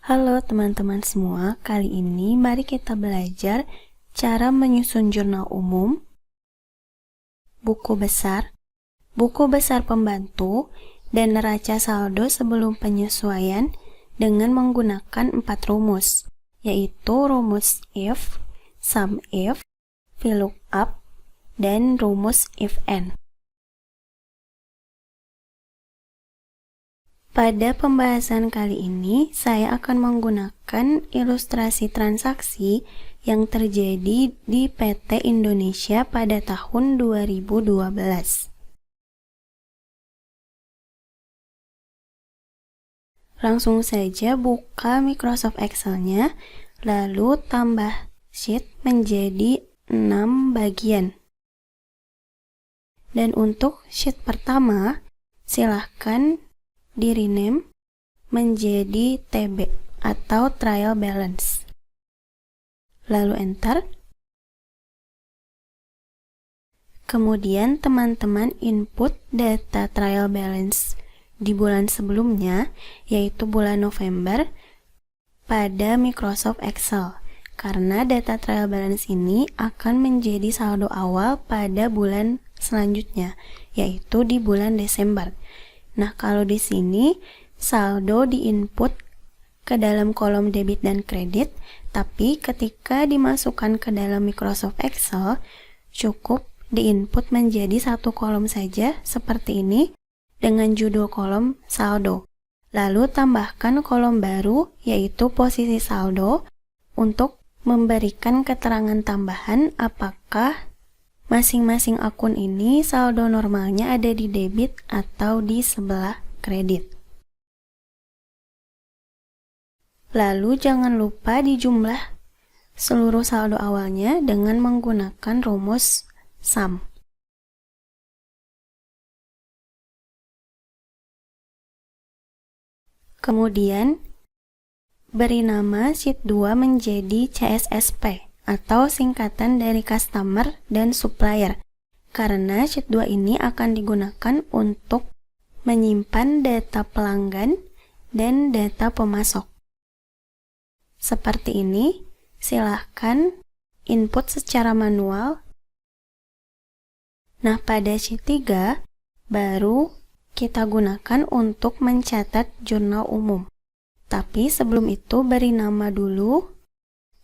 Halo teman-teman semua, kali ini mari kita belajar cara menyusun jurnal umum, buku besar pembantu, dan neraca saldo sebelum penyesuaian dengan menggunakan 4 rumus, yaitu rumus if, sum if, VLOOKUP, dan rumus if-and. Pada pembahasan kali ini, saya akan menggunakan ilustrasi transaksi yang terjadi di PT Indonesia pada tahun 2012. Langsung saja buka Microsoft Excel-nya, lalu tambah sheet menjadi 6 bagian. Dan untuk sheet pertama, silahkan di-rename menjadi TB atau Trial Balance. Lalu enter. Kemudian teman-teman input data Trial Balance di bulan sebelumnya, yaitu bulan November, pada Microsoft Excel. Karena data Trial Balance ini akan menjadi saldo awal pada bulan selanjutnya, yaitu di bulan Desember. Nah, kalau di sini saldo diinput ke dalam kolom debit dan kredit, tapi ketika dimasukkan ke dalam Microsoft Excel, cukup diinput menjadi satu kolom saja seperti ini dengan judul kolom saldo. Lalu tambahkan kolom baru yaitu posisi saldo untuk memberikan keterangan tambahan apakah masing-masing akun ini saldo normalnya ada di debit atau di sebelah kredit. Lalu jangan lupa dijumlah seluruh saldo awalnya dengan menggunakan rumus sum. Kemudian beri nama sheet 2 menjadi CSSP atau singkatan dari customer dan supplier, karena sheet 2 ini akan digunakan untuk menyimpan data pelanggan dan data pemasok. Seperti ini, silahkan input secara manual. Nah, pada sheet 3 baru kita gunakan untuk mencatat jurnal umum. Tapi sebelum itu beri nama dulu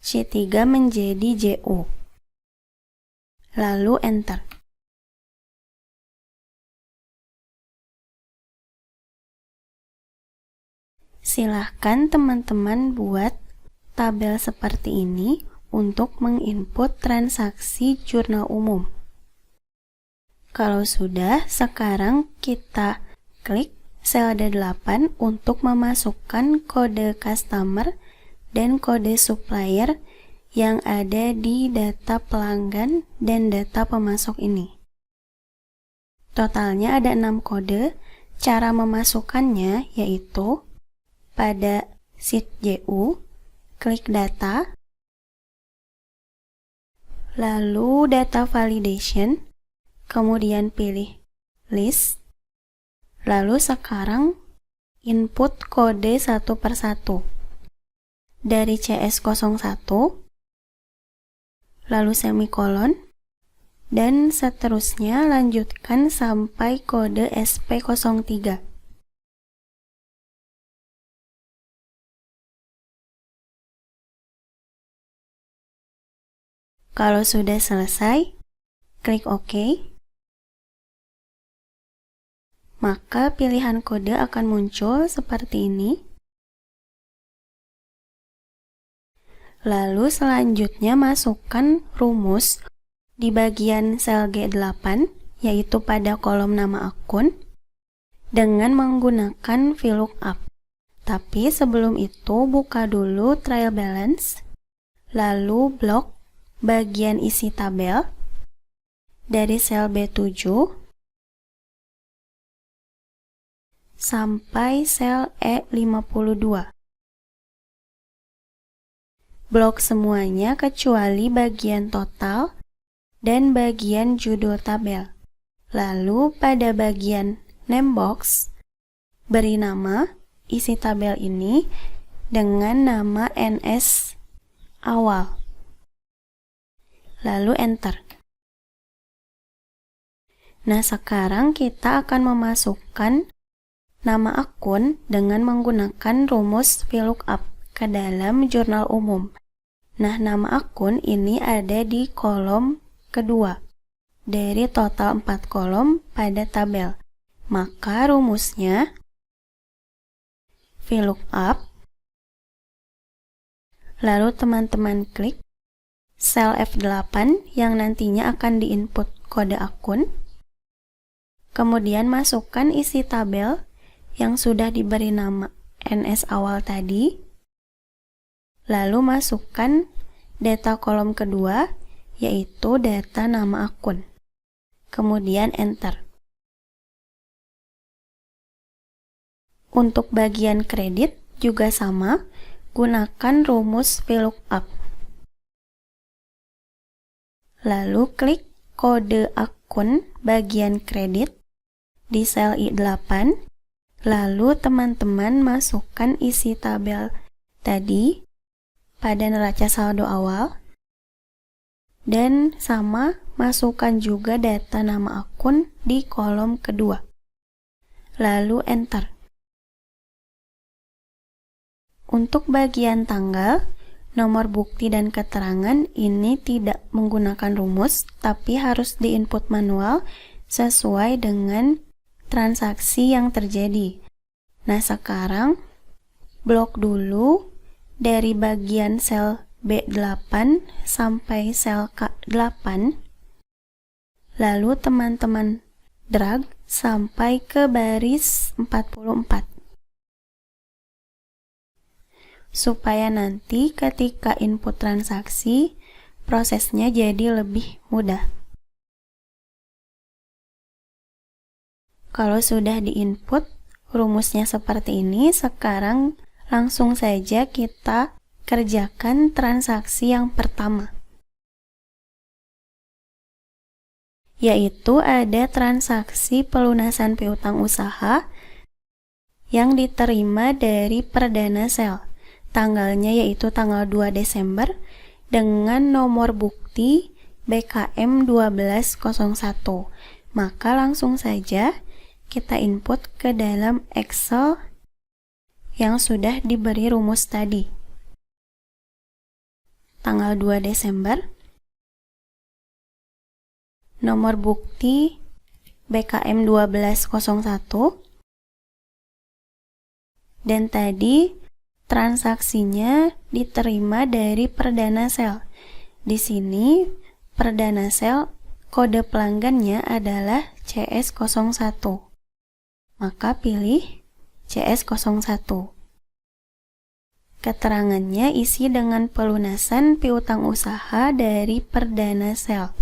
sheet 3 menjadi JU. Lalu enter. Silahkan teman-teman buat tabel seperti ini untuk menginput transaksi jurnal umum. Kalau sudah, sekarang kita klik sel D8 untuk memasukkan kode customer dan kode supplier yang ada di data pelanggan dan data pemasok ini. Totalnya ada 6 kode. Cara memasukkannya yaitu pada sheet JU, klik data, lalu data validation, kemudian pilih list, lalu sekarang input kode satu per satu. Dari CS01, lalu semikolon, dan seterusnya lanjutkan sampai kode SP03. Kalau sudah selesai, klik OK. Maka pilihan kode akan muncul seperti ini. Lalu selanjutnya masukkan rumus di bagian sel G8, yaitu pada kolom nama akun, dengan menggunakan VLOOKUP. Tapi sebelum itu buka dulu Trial Balance, lalu blok bagian isi tabel dari sel B7 sampai sel E52. Blok semuanya kecuali bagian total dan bagian judul tabel. Lalu pada bagian name box, beri nama isi tabel ini dengan nama NS awal. Lalu enter. Nah, sekarang kita akan memasukkan nama akun dengan menggunakan rumus VLOOKUP ke dalam jurnal umum. Nah, nama akun ini ada di kolom kedua dari total 4 kolom pada tabel. Maka rumusnya VLOOKUP, lalu teman-teman klik sel F8 yang nantinya akan diinput kode akun. Kemudian masukkan isi tabel yang sudah diberi nama NS awal tadi. Lalu masukkan data kolom kedua, yaitu data nama akun. Kemudian enter. Untuk bagian kredit juga sama, gunakan rumus VLOOKUP. Lalu klik kode akun bagian kredit di sel I8, lalu teman-teman masukkan isi tabel tadi pada neraca saldo awal, dan sama masukkan juga data nama akun di kolom kedua. Lalu enter. Untuk bagian tanggal, nomor bukti dan keterangan ini tidak menggunakan rumus, tapi harus diinput manual sesuai dengan transaksi yang terjadi. Nah, sekarang blok dulu dari bagian sel B8 sampai sel K8, lalu teman-teman drag sampai ke baris 44, supaya nanti ketika input transaksi prosesnya jadi lebih mudah. Kalau sudah diinput rumusnya seperti ini, sekarang langsung saja kita kerjakan transaksi yang pertama, yaitu ada transaksi pelunasan piutang usaha yang diterima dari perdana sel. Tanggalnya yaitu tanggal 2 Desember dengan nomor bukti BKM 1201. Maka langsung saja kita input ke dalam Excel yang sudah diberi rumus tadi. Tanggal 2 Desember, nomor bukti BKM 1201, dan tadi transaksinya diterima dari perdana sel. Di sini perdana sel kode pelanggannya adalah CS01. Maka pilih CS01. Keterangannya isi dengan pelunasan piutang usaha dari perdana sel.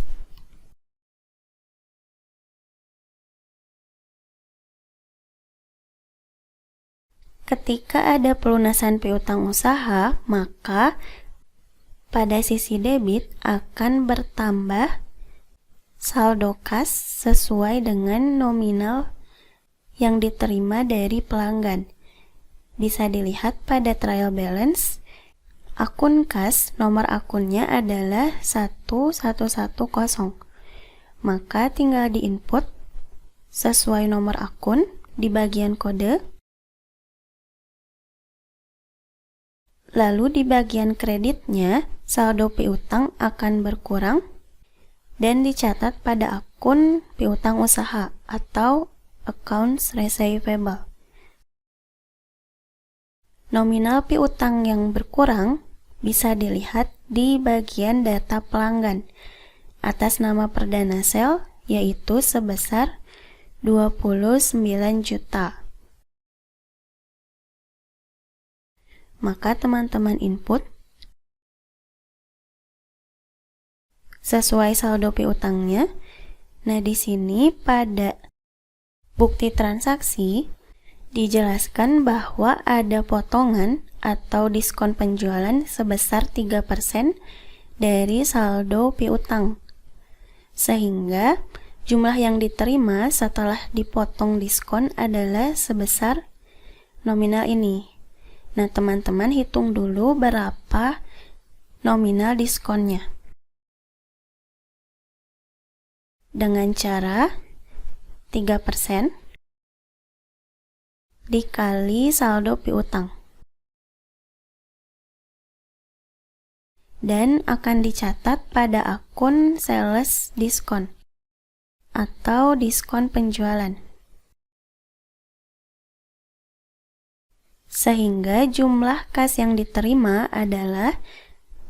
Ketika ada pelunasan piutang usaha, maka pada sisi debit akan bertambah saldo kas sesuai dengan nominal yang diterima dari pelanggan. Bisa dilihat pada trial balance, akun kas nomor akunnya adalah 1110. Maka tinggal diinput sesuai nomor akun di bagian kode. Lalu di bagian kreditnya, saldo piutang akan berkurang dan dicatat pada akun piutang usaha atau accounts receivable. Nominal piutang yang berkurang bisa dilihat di bagian data pelanggan atas nama perdana sel, yaitu sebesar 29 juta. Maka teman-teman input sesuai saldo piutangnya. Nah, di sini pada bukti transaksi dijelaskan bahwa ada potongan atau diskon penjualan sebesar 3% dari saldo piutang. Sehingga jumlah yang diterima setelah dipotong diskon adalah sebesar nominal ini. Nah, teman-teman hitung dulu berapa nominal diskonnya. Dengan cara 3% dikali saldo piutang. Dan akan dicatat pada akun sales diskon atau diskon penjualan. Sehingga jumlah kas yang diterima adalah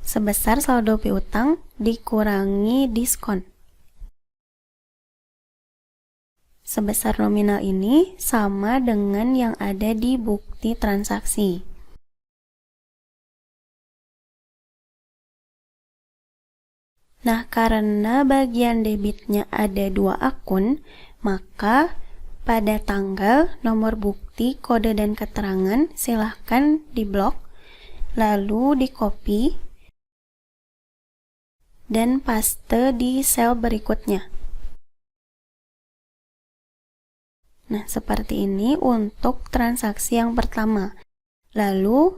sebesar saldo piutang dikurangi diskon. Sebesar nominal ini sama dengan yang ada di bukti transaksi. Nah, karena bagian debitnya ada 2 akun, maka pada tanggal, nomor bukti, kode, dan keterangan silahkan diblok, lalu di-copy, dan paste di sel berikutnya. Nah, seperti ini untuk transaksi yang pertama. Lalu,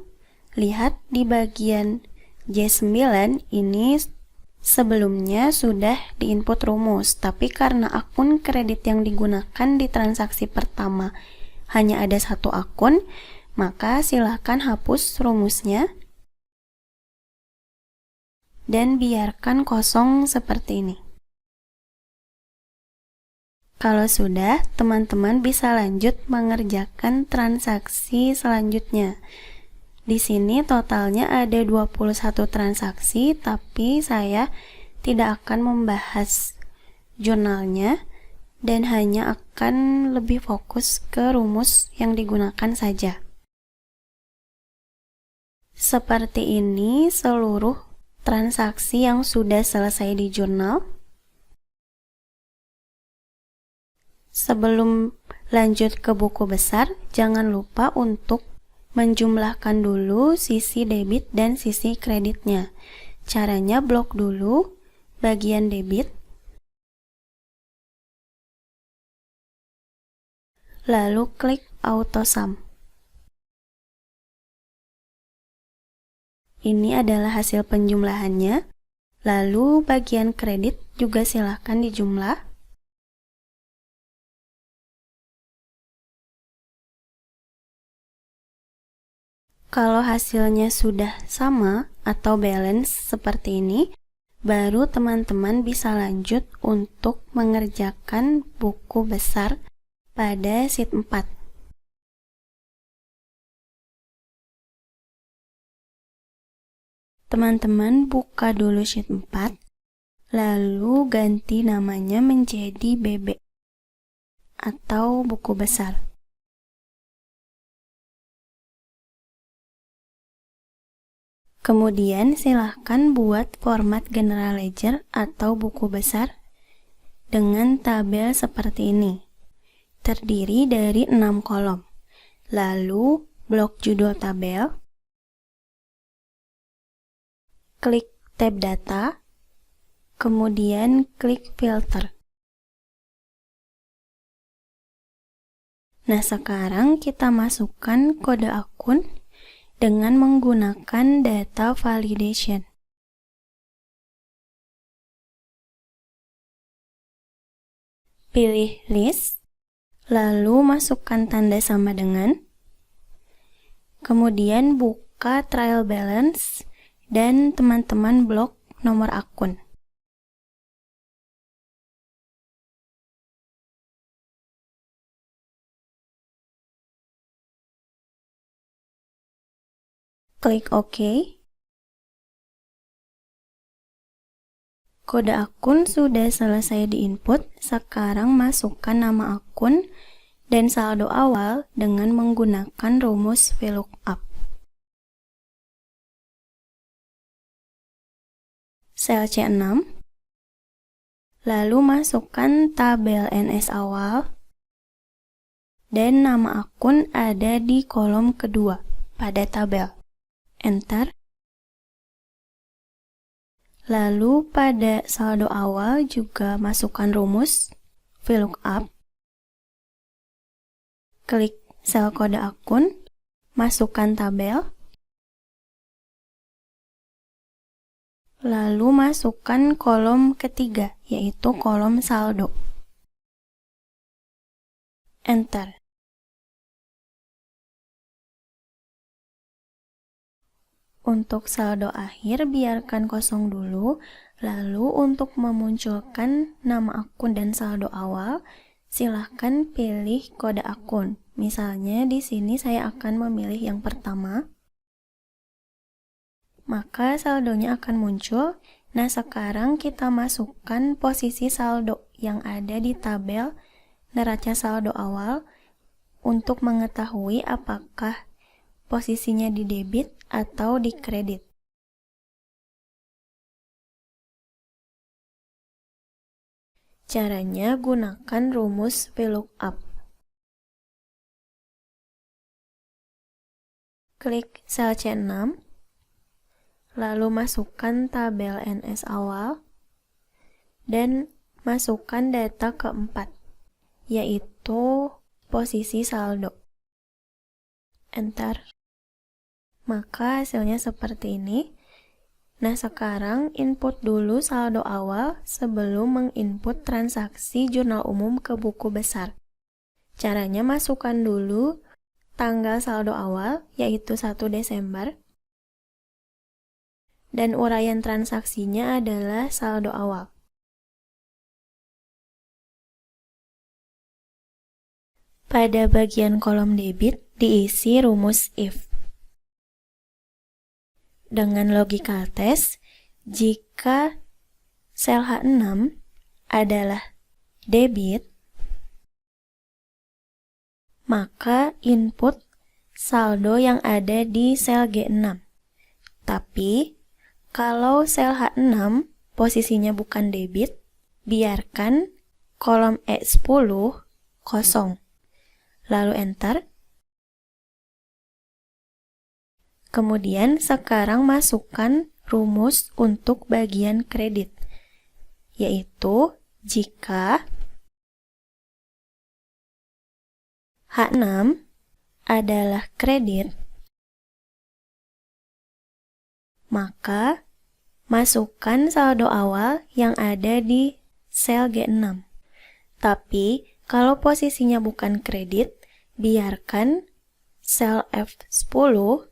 lihat di bagian J9 ini sebelumnya sudah diinput rumus, tapi karena akun kredit yang digunakan di transaksi pertama hanya ada 1 akun, maka silakan hapus rumusnya dan biarkan kosong seperti ini. Kalau sudah, teman-teman bisa lanjut mengerjakan transaksi selanjutnya. Di sini totalnya ada 21 transaksi, tapi saya tidak akan membahas jurnalnya dan hanya akan lebih fokus ke rumus yang digunakan saja. Seperti ini seluruh transaksi yang sudah selesai di jurnal. Sebelum lanjut ke buku besar, jangan lupa untuk menjumlahkan dulu sisi debit dan sisi kreditnya. Caranya blok dulu bagian debit, lalu klik auto sum. Ini adalah hasil penjumlahannya. Lalu bagian kredit juga silahkan dijumlah. Kalau hasilnya sudah sama atau balance seperti ini, baru teman-teman bisa lanjut untuk mengerjakan buku besar pada sheet 4. Teman-teman buka dulu sheet 4, lalu ganti namanya menjadi BB atau buku besar. Kemudian silahkan buat format general ledger atau buku besar dengan tabel seperti ini. Terdiri dari 6 kolom. Lalu blok judul tabel, klik tab data, kemudian klik filter. Nah, sekarang kita masukkan kode akun dengan menggunakan data validation. Pilih list, lalu masukkan tanda sama dengan, kemudian buka trial balance dan teman-teman blok nomor akun. Klik OK. Kode akun sudah selesai diinput. Sekarang masukkan nama akun dan saldo awal dengan menggunakan rumus VLOOKUP. Sel C6. Lalu masukkan tabel NS awal dan nama akun ada di kolom kedua pada tabel. Enter. Lalu pada saldo awal juga masukkan rumus VLOOKUP. Klik sel kode akun, masukkan tabel, lalu masukkan kolom ketiga, yaitu kolom saldo. Enter. Untuk saldo akhir, biarkan kosong dulu. Lalu untuk memunculkan nama akun dan saldo awal, silahkan pilih kode akun. Misalnya di sini saya akan memilih yang pertama. Maka saldonya akan muncul. Nah, sekarang kita masukkan posisi saldo yang ada di tabel neraca saldo awal untuk mengetahui apakah posisinya di debit atau di kredit. Caranya gunakan rumus VLOOKUP. Klik sel C6, lalu masukkan tabel NS awal, dan masukkan data keempat, yaitu posisi saldo. Enter. Maka hasilnya seperti ini. Nah, sekarang input dulu saldo awal sebelum menginput transaksi jurnal umum ke buku besar. Caranya masukkan dulu tanggal saldo awal, yaitu 1 Desember, dan uraian transaksinya adalah saldo awal. Pada bagian kolom debit, diisi rumus if. Dengan logical test, jika sel H6 adalah debit, maka input saldo yang ada di sel G6. Tapi, kalau sel H6 posisinya bukan debit, biarkan kolom E10 kosong. Lalu enter. Kemudian sekarang masukkan rumus untuk bagian kredit, yaitu jika H6 adalah kredit, maka masukkan saldo awal yang ada di sel G6. Tapi kalau posisinya bukan kredit, biarkan sel F10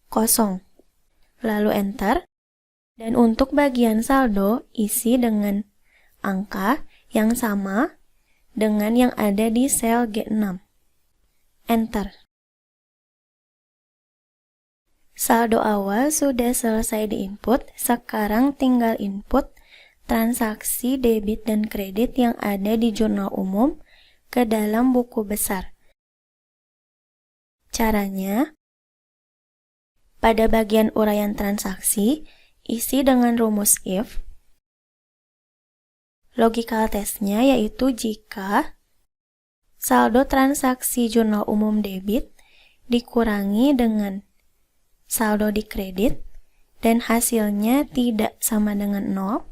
kosong. Lalu enter. Dan untuk bagian saldo, isi dengan angka yang sama dengan yang ada di sel G6. Enter. Saldo awal sudah selesai diinput, sekarang tinggal input transaksi debit dan kredit yang ada di jurnal umum ke dalam buku besar. Caranya, pada bagian uraian transaksi, isi dengan rumus if. Logical testnya yaitu jika saldo transaksi jurnal umum debit dikurangi dengan saldo di kredit dan hasilnya tidak sama dengan 0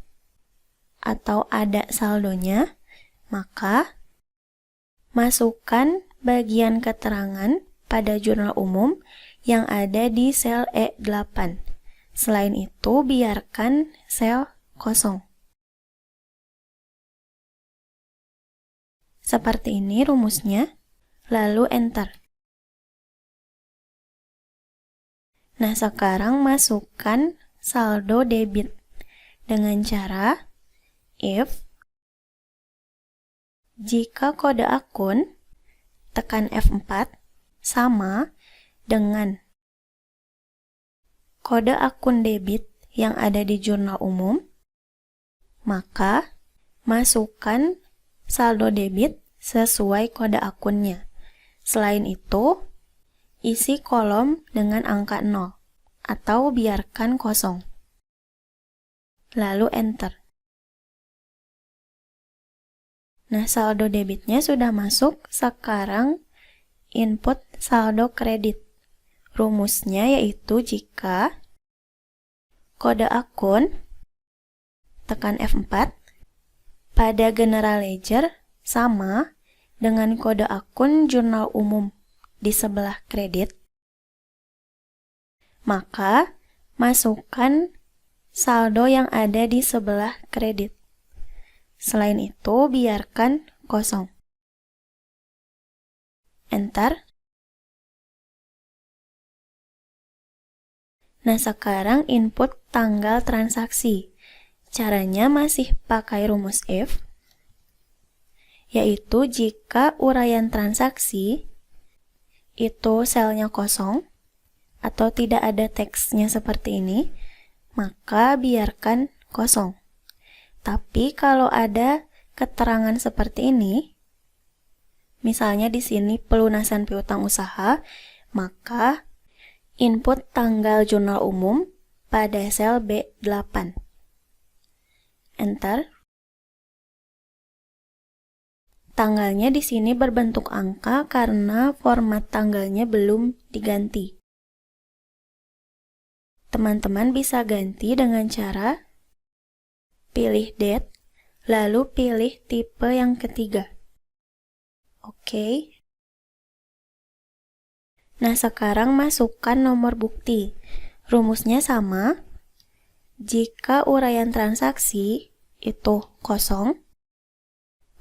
atau ada saldonya, maka masukkan bagian keterangan pada jurnal umum yang ada di sel E8. Selain itu, biarkan sel kosong. Seperti ini rumusnya, lalu enter. Nah, sekarang masukkan saldo debit dengan cara if jika kode akun, tekan F4, sama dengan kode akun debit yang ada di jurnal umum, maka masukkan saldo debit sesuai kode akunnya. Selain itu, isi kolom dengan angka 0 atau biarkan kosong. Lalu enter. Nah, saldo debitnya sudah masuk, sekarang input saldo kredit. Rumusnya yaitu jika kode akun, tekan F4, pada general ledger sama dengan kode akun jurnal umum di sebelah kredit, maka masukkan saldo yang ada di sebelah kredit. Selain itu, biarkan kosong. Enter. Nah, sekarang input tanggal transaksi. Caranya masih pakai rumus if, yaitu jika uraian transaksi itu selnya kosong atau tidak ada teksnya seperti ini, maka biarkan kosong. Tapi kalau ada keterangan seperti ini, misalnya di sini pelunasan piutang usaha, maka input tanggal jurnal umum pada sel B8. Enter. Tanggalnya di sini berbentuk angka karena format tanggalnya belum diganti. Teman-teman bisa ganti dengan cara pilih date, lalu pilih tipe yang ketiga. Oke. Nah, sekarang masukkan nomor bukti. Rumusnya sama. Jika uraian transaksi itu kosong,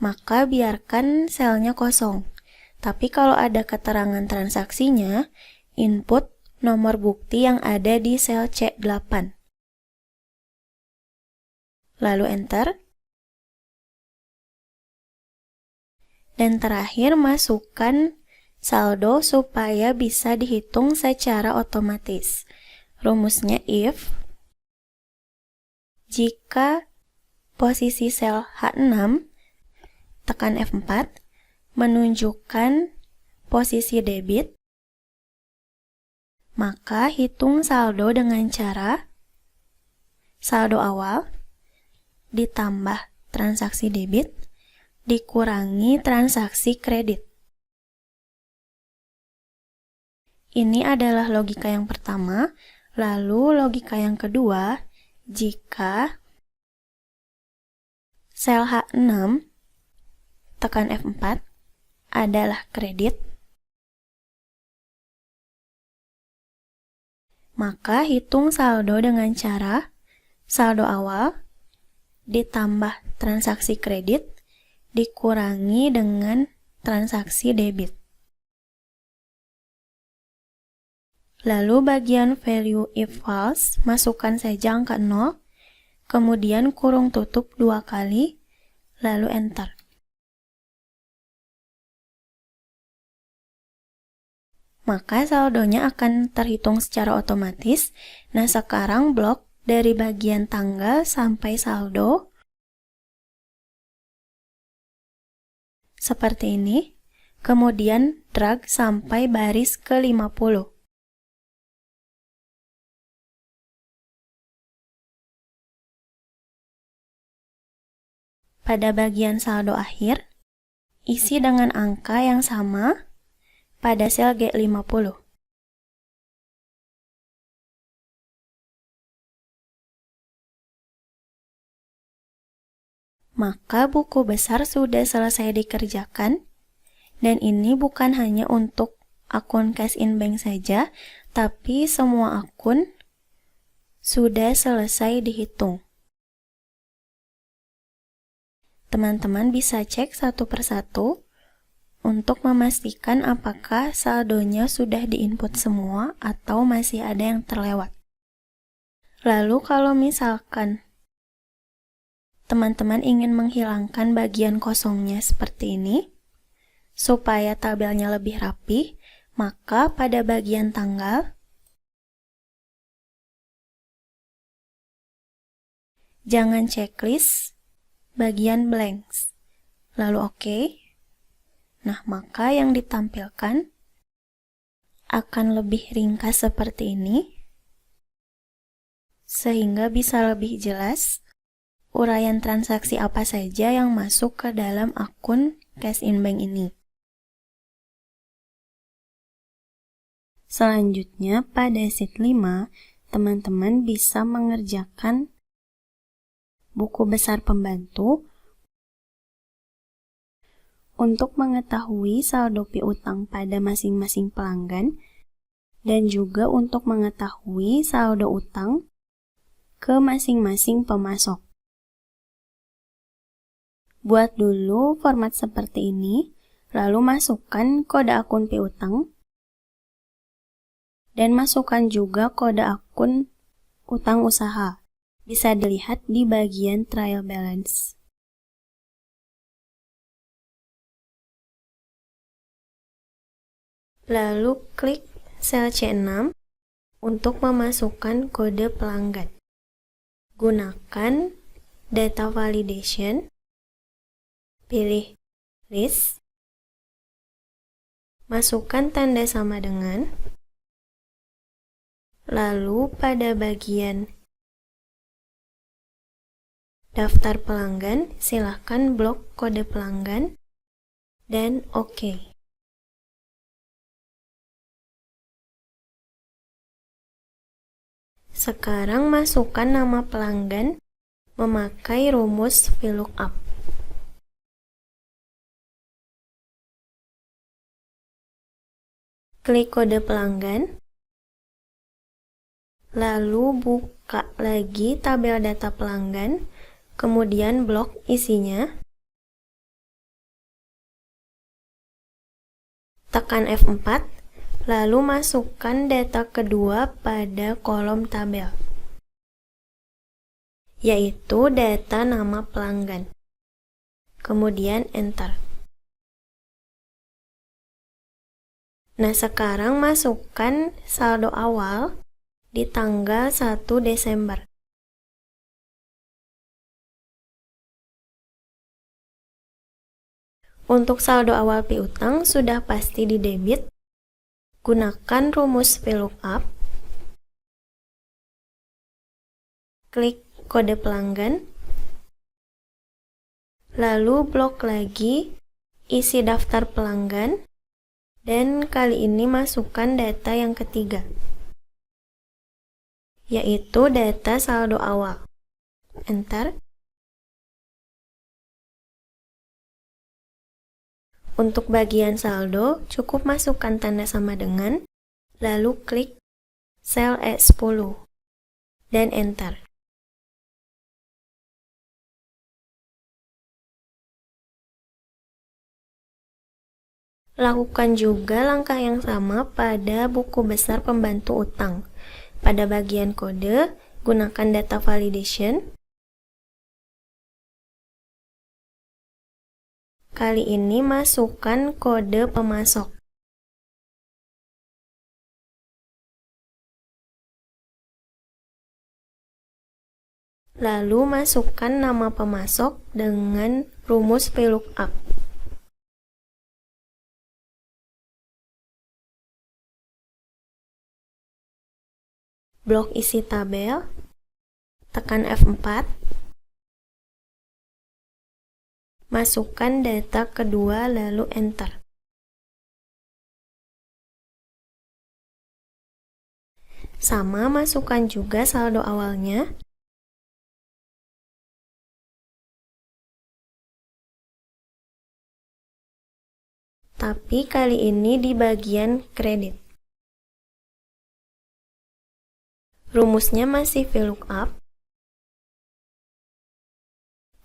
maka biarkan selnya kosong. Tapi kalau ada keterangan transaksinya, input nomor bukti yang ada di sel C8. Lalu enter. Dan terakhir masukkan saldo supaya bisa dihitung secara otomatis. Rumusnya if jika posisi sel H6 tekan F4 menunjukkan posisi debit, maka hitung saldo dengan cara saldo awal ditambah transaksi debit dikurangi transaksi kredit. Ini adalah logika yang pertama. Lalu logika yang kedua, jika sel H6 tekan F4 adalah kredit, maka hitung saldo dengan cara saldo awal ditambah transaksi kredit dikurangi dengan transaksi debit. Lalu bagian value if false, masukkan saja angka 0, kemudian kurung tutup 2 kali, lalu enter. Maka saldonya akan terhitung secara otomatis. Nah, sekarang blok dari bagian tanggal sampai saldo seperti ini, kemudian drag sampai baris ke-50. Pada bagian saldo akhir, isi dengan angka yang sama pada sel G50. Maka buku besar sudah selesai dikerjakan, dan ini bukan hanya untuk akun cash in bank saja, tapi semua akun sudah selesai dihitung. Teman-teman bisa cek satu persatu untuk memastikan apakah saldonya sudah diinput semua atau masih ada yang terlewat. Lalu kalau misalkan teman-teman ingin menghilangkan bagian kosongnya seperti ini, supaya tabelnya lebih rapi, maka pada bagian tanggal, jangan checklist bagian blanks, lalu oke. Nah, maka yang ditampilkan akan lebih ringkas seperti ini, sehingga bisa lebih jelas uraian transaksi apa saja yang masuk ke dalam akun cash in bank ini. Selanjutnya, pada sheet 5, teman-teman bisa mengerjakan buku besar pembantu untuk mengetahui saldo piutang pada masing-masing pelanggan dan juga untuk mengetahui saldo utang ke masing-masing pemasok. Buat dulu format seperti ini, lalu masukkan kode akun piutang, dan masukkan juga kode akun utang usaha. Bisa dilihat di bagian trial balance. Lalu klik sel C6 untuk memasukkan kode pelanggan. Gunakan data validation, pilih list, masukkan tanda sama dengan, lalu pada bagian daftar pelanggan, silakan blok kode pelanggan, dan OK. Sekarang masukkan nama pelanggan memakai rumus VLOOKUP. Klik kode pelanggan, lalu buka lagi tabel data pelanggan, kemudian blok isinya, tekan F4, lalu masukkan data kedua pada kolom tabel, yaitu data nama pelanggan. Kemudian Enter. Nah, sekarang masukkan saldo awal di tanggal 1 Desember. Untuk saldo awal piutang sudah pasti di debit. Gunakan rumus VLOOKUP. Klik kode pelanggan. Lalu blok lagi isi daftar pelanggan. Dan kali ini masukkan data yang ketiga, yaitu data saldo awal. Enter. Untuk bagian saldo, cukup masukkan tanda sama dengan, lalu klik sel E10, dan Enter. Lakukan juga langkah yang sama pada buku besar pembantu utang. Pada bagian kode, gunakan data validation. Kali ini masukkan kode pemasok. Lalu masukkan nama pemasok dengan rumus VLOOKUP. Blok isi tabel, tekan F4, masukkan data kedua lalu Enter. Sama, masukkan juga saldo awalnya. Tapi kali ini di bagian kredit. Rumusnya masih VLOOKUP.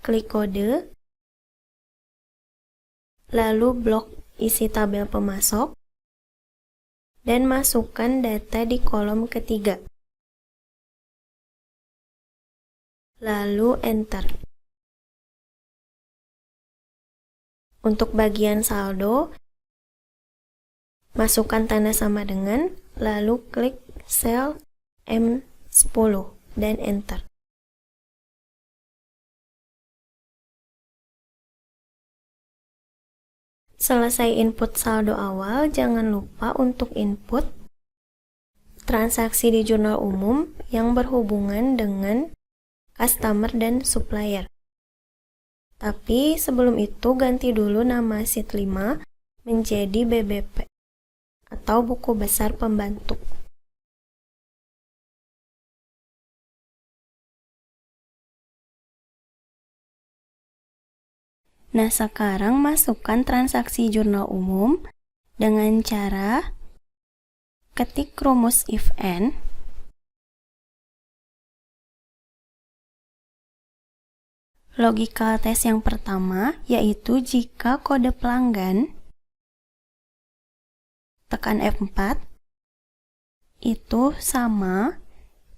Klik kode, lalu blok isi tabel pemasok, dan masukkan data di kolom ketiga. Lalu Enter. Untuk bagian saldo, masukkan tanda sama dengan, lalu klik sel M10 dan Enter. Selesai input saldo awal, jangan lupa untuk input transaksi di jurnal umum yang berhubungan dengan customer dan supplier. Tapi sebelum itu ganti dulu nama sheet 5 menjadi BBP atau buku besar pembantu. Nah, sekarang masukkan transaksi jurnal umum dengan cara ketik rumus if and. Logical test yang pertama yaitu jika kode pelanggan, tekan F4, itu sama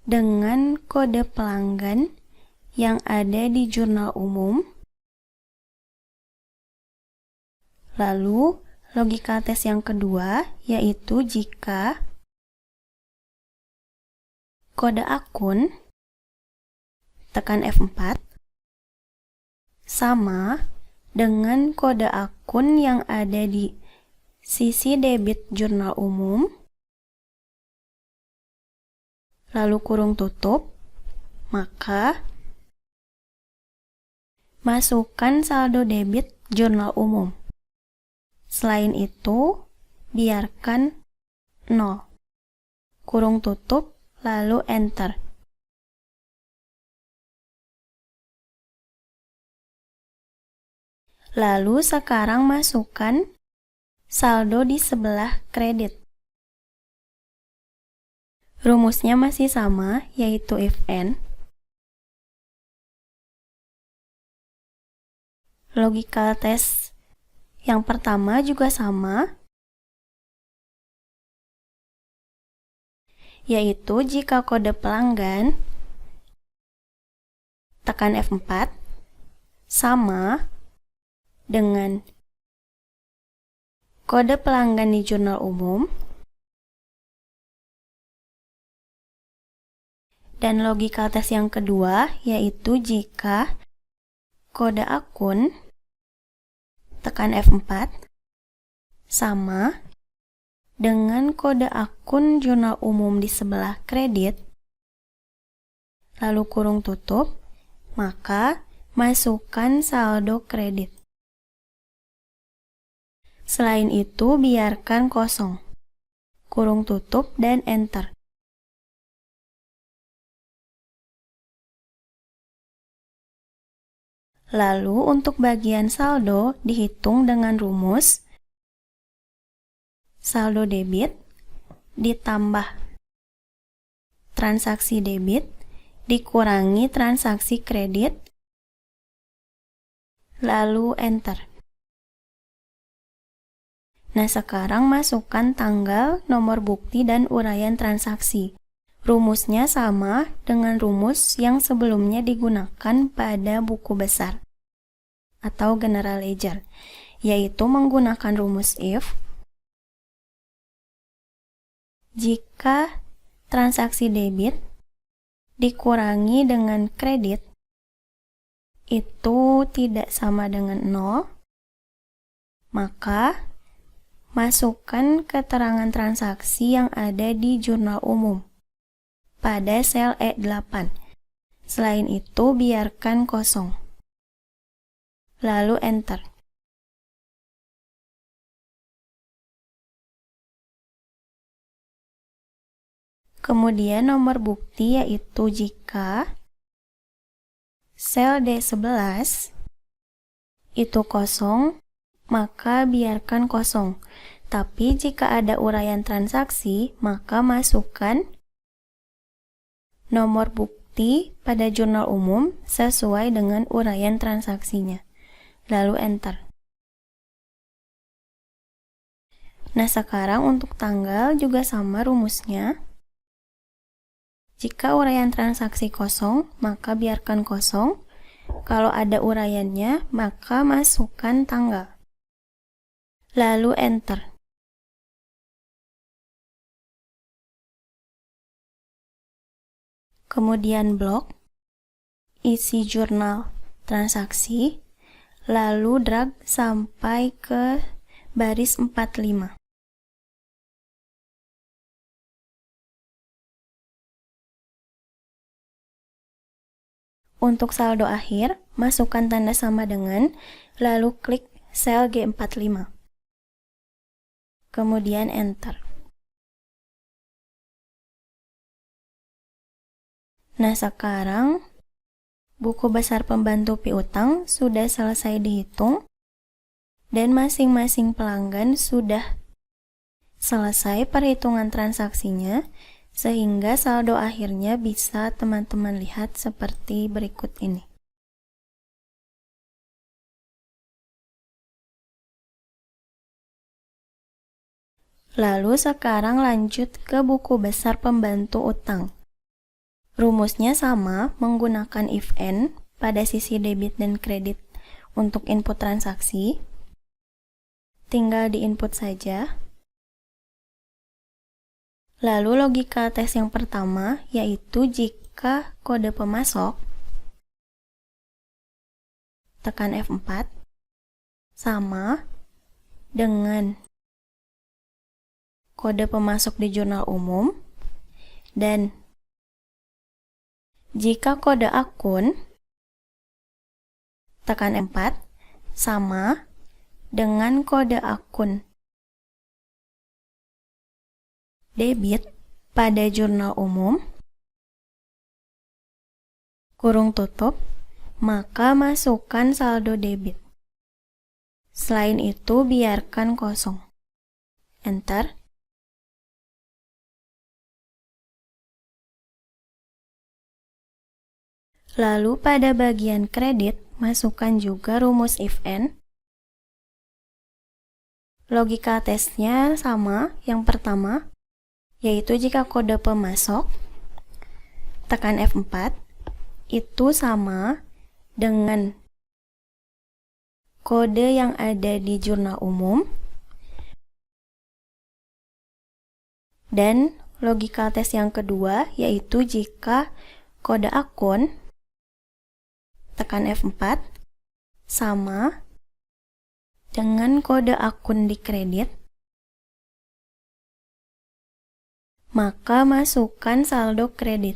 dengan kode pelanggan yang ada di jurnal umum. Lalu, logical test yang kedua yaitu jika kode akun, tekan F4, sama dengan kode akun yang ada di sisi debit jurnal umum, lalu kurung tutup, maka masukkan saldo debit jurnal umum. Selain itu, biarkan 0. Kurung tutup, lalu enter. Lalu sekarang masukkan saldo di sebelah kredit. Rumusnya masih sama, yaitu if and. Logical test yang pertama juga sama, yaitu jika kode pelanggan, tekan F4, sama dengan kode pelanggan di jurnal umum, dan logical test yang kedua yaitu jika kode akun, tekan F4, sama dengan kode akun jurnal umum di sebelah kredit, lalu kurung tutup, maka masukkan saldo kredit. Selain itu, biarkan kosong. Kurung tutup dan enter. Lalu, untuk bagian saldo, dihitung dengan rumus saldo debit ditambah transaksi debit dikurangi transaksi kredit, lalu enter. Nah, sekarang masukkan tanggal, nomor bukti, dan uraian transaksi. Rumusnya sama dengan rumus yang sebelumnya digunakan pada buku besar atau general ledger, yaitu menggunakan rumus if. Jika transaksi debit dikurangi dengan kredit itu tidak sama dengan 0, maka masukkan keterangan transaksi yang ada di jurnal umum pada sel E8. Selain itu, biarkan kosong. Lalu enter. Kemudian nomor bukti yaitu jika sel D11 itu kosong, maka biarkan kosong. Tapi jika ada uraian transaksi, maka masukkan nomor bukti pada jurnal umum sesuai dengan uraian transaksinya. Lalu enter. Nah, sekarang untuk tanggal juga sama rumusnya. Jika uraian transaksi kosong, maka biarkan kosong. Kalau ada uraiannya, maka masukkan tanggal. Lalu enter. Kemudian blok, isi jurnal transaksi, lalu drag sampai ke baris 45. Untuk saldo akhir, masukkan tanda sama dengan, lalu klik sel G45. Kemudian enter. Nah, sekarang buku besar pembantu piutang sudah selesai dihitung dan masing-masing pelanggan sudah Selesai perhitungan transaksinya, sehingga saldo akhirnya bisa teman-teman lihat seperti berikut ini. Lalu sekarang lanjut ke buku besar pembantu utang. Rumusnya sama, menggunakan if and pada sisi debit dan kredit untuk input transaksi. Tinggal diinput saja. Lalu logika tes yang pertama, yaitu jika kode pemasok, tekan F4, sama dengan kode pemasok di jurnal umum, dan jika kode akun, tekan F4, sama dengan kode akun debit pada jurnal umum, kurung tutup, maka masukkan saldo debit. Selain itu, biarkan kosong. Enter. Lalu pada bagian kredit, masukkan juga rumus if and. Logika tesnya sama, yang pertama, yaitu jika kode pemasok, tekan F4, itu sama dengan kode yang ada di jurnal umum, dan logika tes yang kedua, yaitu jika kode akun, tekan F4, sama dengan kode akun di kredit, maka masukkan saldo kredit.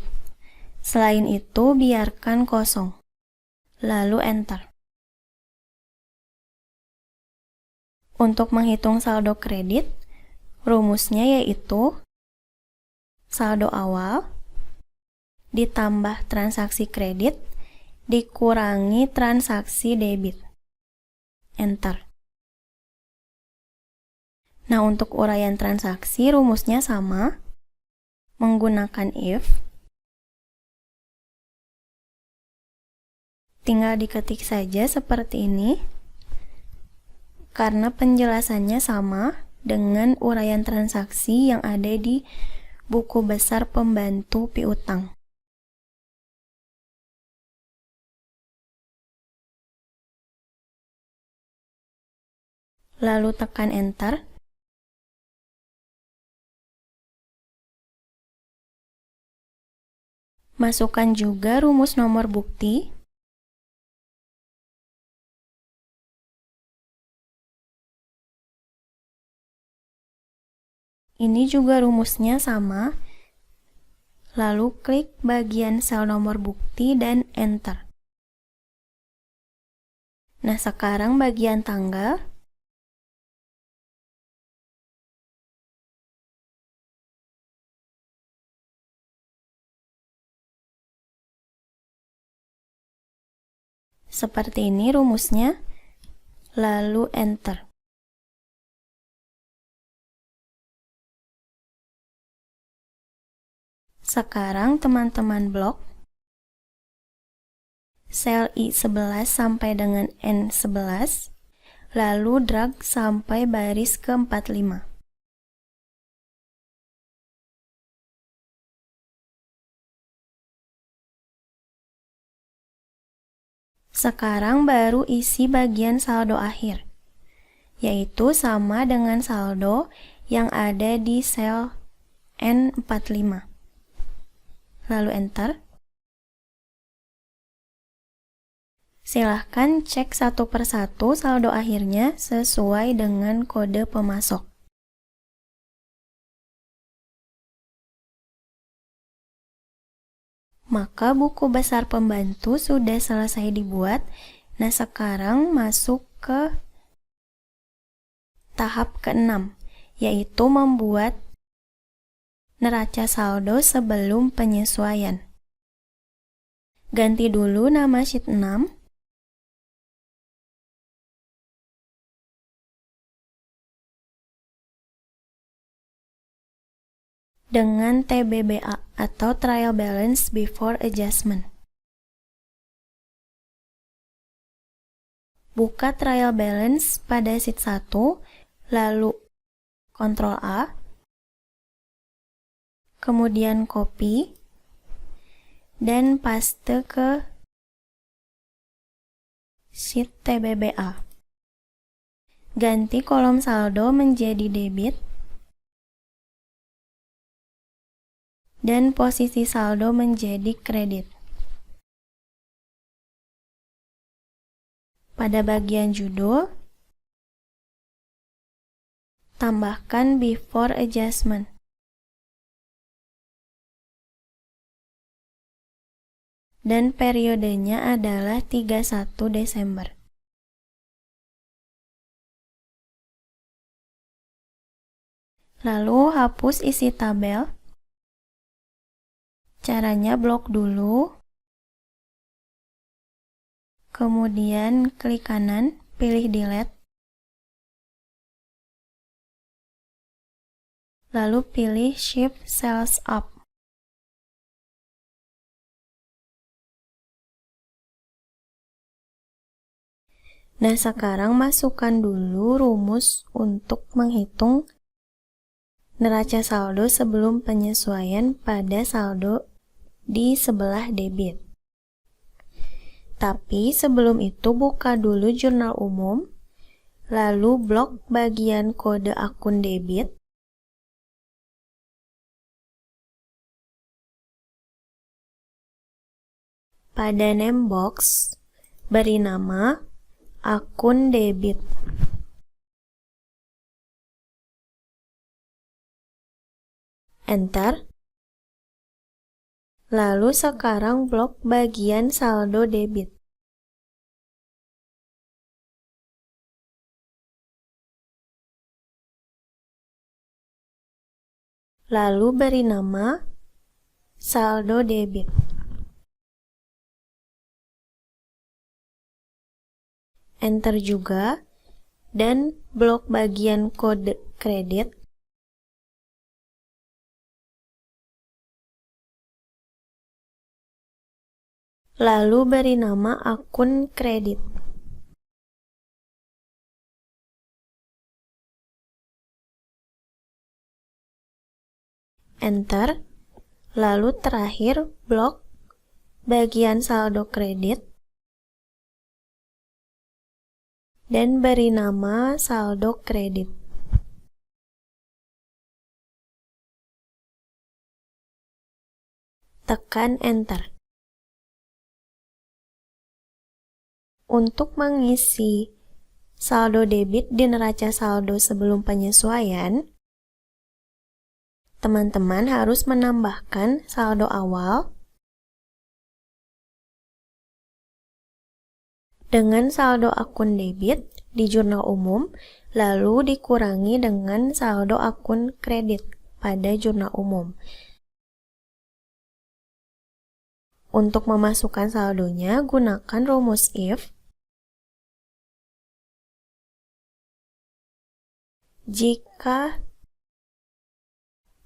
Selain itu, biarkan kosong. Lalu enter. Untuk menghitung saldo kredit, rumusnya yaitu saldo awal ditambah transaksi kredit dikurangi transaksi debit. Enter. Nah, untuk uraian transaksi, rumusnya sama, menggunakan if. Tinggal diketik saja seperti ini, karena penjelasannya sama dengan uraian transaksi yang ada di buku besar pembantu piutang. Lalu tekan enter. Masukkan juga rumus nomor bukti. Ini juga rumusnya sama. Lalu klik bagian sel nomor bukti dan enter. Nah, sekarang bagian tanggal. Seperti ini rumusnya, lalu enter. Sekarang teman-teman blok sel I11 sampai dengan N11, lalu drag sampai baris ke-45. Sekarang baru isi bagian saldo akhir, yaitu sama dengan saldo yang ada di sel N45. Lalu enter. Silahkan cek satu persatu saldo akhirnya sesuai dengan kode pemasok. Maka buku besar pembantu sudah selesai dibuat. Nah, sekarang masuk ke tahap ke-6, yaitu membuat neraca saldo sebelum penyesuaian. Ganti dulu nama sheet 6. dengan TBBA atau Trial Balance Before Adjustment. Buka Trial Balance pada sheet 1, lalu Ctrl A, kemudian copy, dan paste ke sheet TBBA. Ganti kolom saldo menjadi debit, dan posisi saldo menjadi kredit. Pada bagian judul, tambahkan before adjustment. Dan periodenya adalah 31 Desember. Lalu hapus isi tabel. Caranya blok dulu. Kemudian klik kanan, pilih delete. Lalu pilih shift cells up. Nah, sekarang masukkan dulu rumus untuk menghitung neraca saldo sebelum penyesuaian pada saldo di sebelah debit. Tapi sebelum itu buka dulu jurnal umum, lalu blok bagian kode akun debit, pada name box beri nama akun debit. Enter. Lalu sekarang blok bagian saldo debit. Lalu beri nama saldo debit. Enter juga, dan blok bagian kode kredit. Lalu beri nama akun kredit. Enter. Lalu terakhir blok bagian saldo kredit dan beri nama saldo kredit. Tekan enter. Untuk mengisi saldo debit di neraca saldo sebelum penyesuaian, teman-teman harus menambahkan saldo awal dengan saldo akun debit di jurnal umum, lalu dikurangi dengan saldo akun kredit pada jurnal umum. Untuk memasukkan saldonya, gunakan rumus if. Jika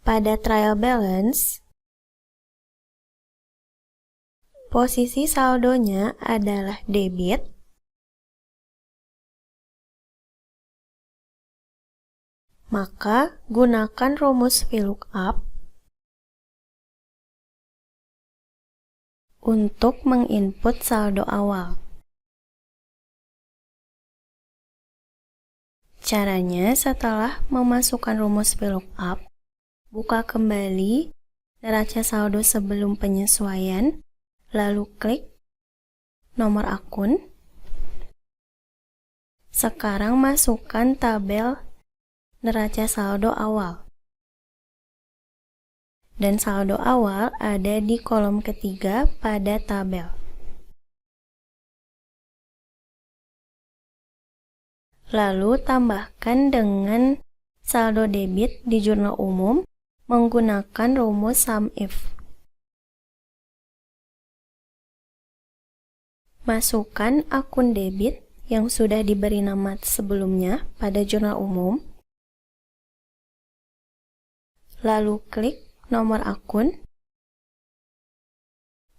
pada trial balance posisi saldonya adalah debit, maka gunakan rumus VLOOKUP untuk menginput saldo awal. Caranya, setelah memasukkan rumus VLOOKUP, buka kembali neraca saldo sebelum penyesuaian, lalu klik nomor akun. Sekarang masukkan tabel neraca saldo awal. Dan saldo awal ada di kolom ketiga pada tabel. Lalu tambahkan dengan saldo debit di jurnal umum menggunakan rumus SUMIF. Masukkan akun debit yang sudah diberi nama sebelumnya pada jurnal umum. Lalu klik nomor akun,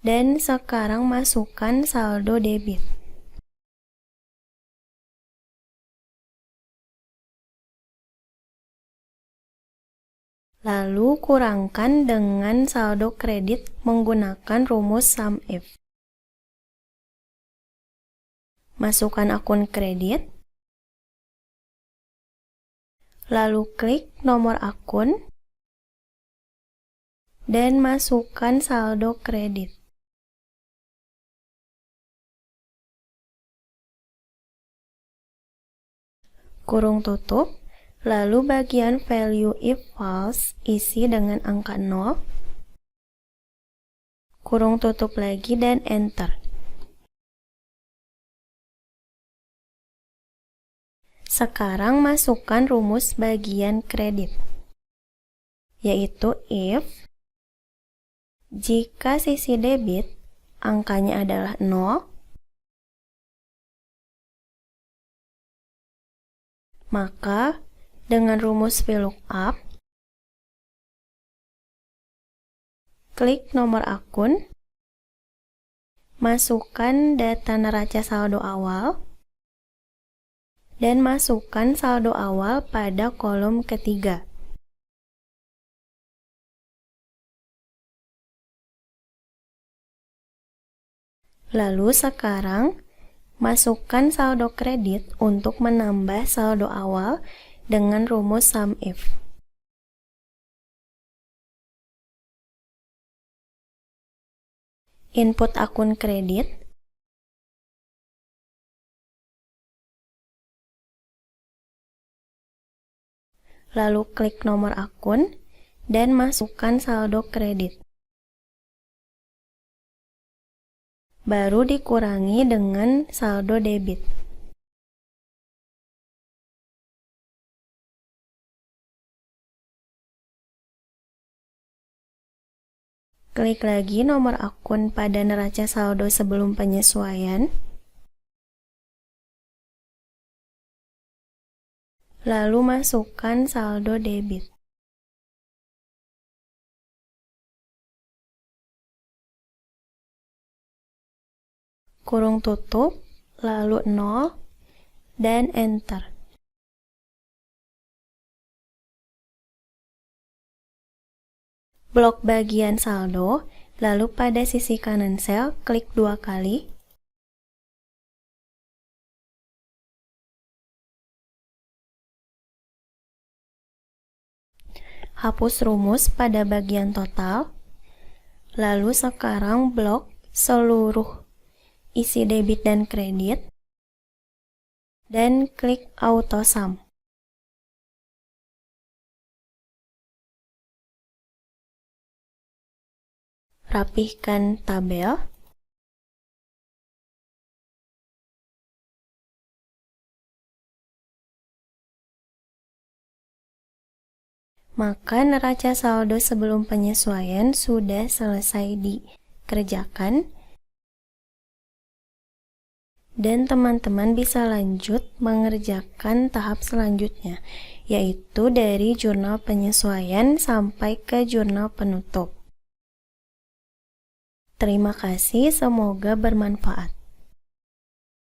dan sekarang masukkan saldo debit. Lalu kurangkan dengan saldo kredit menggunakan rumus sum if. Masukkan akun kredit, lalu klik nomor akun, dan masukkan saldo kredit. Kurung tutup, lalu bagian value if false isi dengan angka 0, kurung tutup lagi dan enter. Sekarang masukkan rumus bagian kredit, yaitu if jika sisi debit angkanya adalah 0, maka dengan rumus VLOOKUP, klik nomor akun, masukkan data neraca saldo awal, dan masukkan saldo awal pada kolom ketiga. Lalu sekarang, masukkan saldo kredit untuk menambah saldo awal dengan rumus sum if. Input akun kredit, lalu klik nomor akun, dan masukkan saldo kredit. Baru dikurangi dengan saldo debit. Klik lagi nomor akun pada neraca saldo sebelum penyesuaian. Lalu masukkan saldo debit. Kurung tutup, lalu 0, dan enter. Blok bagian saldo, lalu pada sisi kanan sel, klik 2 kali. Hapus rumus pada bagian total, lalu sekarang blok seluruh isi debit dan kredit, dan klik auto sum. Rapihkan tabel. Maka neraca saldo sebelum penyesuaian sudah selesai dikerjakan, dan teman-teman bisa lanjut mengerjakan tahap selanjutnya, yaitu dari jurnal penyesuaian sampai ke jurnal penutup. Terima kasih, semoga bermanfaat.